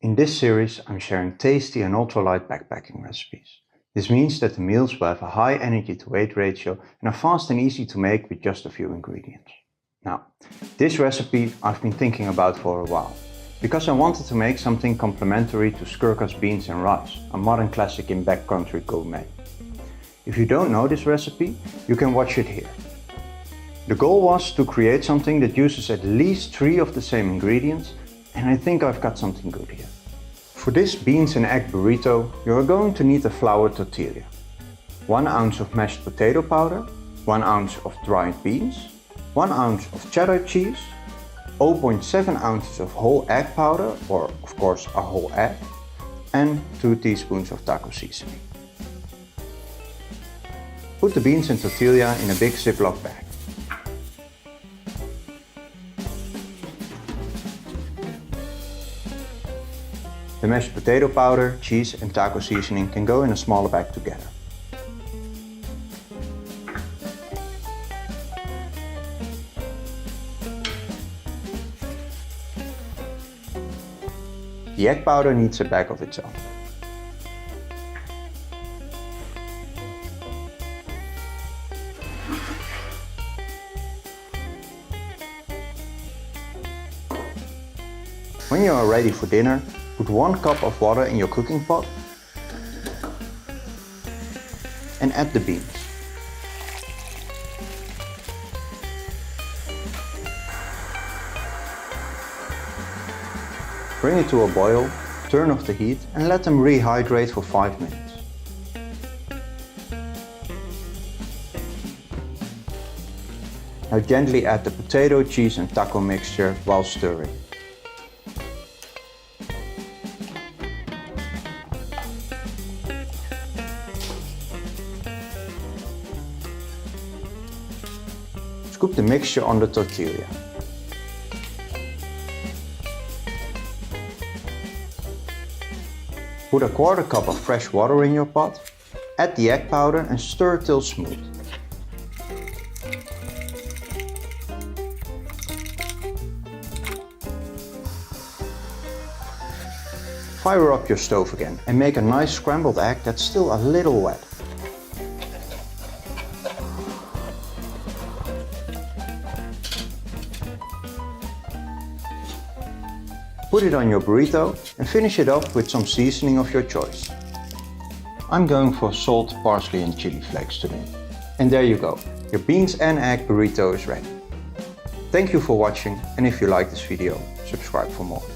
In this series, I'm sharing tasty and ultralight backpacking recipes. This means that the meals will have a high energy to weight ratio and are fast and easy to make with just a few ingredients. Now, this recipe I've been thinking about for a while, because I wanted to make something complementary to Skurka's beans and rice, a modern classic in backcountry gourmet. If you don't know this recipe, you can watch it here. The goal was to create something that uses at least 3 of the same ingredients, and I think I've got something good here. For this beans and egg burrito, you are going to need a flour tortilla, 1 ounce of mashed potato powder, 1 ounce of dried beans, 1 ounce of cheddar cheese, 0.7 ounces of whole egg powder, or of course a whole egg, and 2 teaspoons of taco seasoning. Put the beans and tortilla in a big Ziploc bag. The mashed potato powder, cheese and taco seasoning can go in a smaller bag together. The egg powder needs a bag of its own. When you are ready for dinner, put 1 cup of water in your cooking pot and add the beans. Bring it to a boil, turn off the heat and let them rehydrate for 5 minutes. Now gently add the potato, cheese and taco mixture while stirring. Scoop the mixture on the tortilla. Put a 1/4 cup of fresh water in your pot, add the egg powder and stir till smooth. Fire up your stove again and make a nice scrambled egg that's still a little wet. Put it on your burrito and finish it off with some seasoning of your choice. I'm going for salt, parsley and chili flakes today. And there you go, your beans and egg burrito is ready. Thank you for watching, and if you like this video, subscribe for more.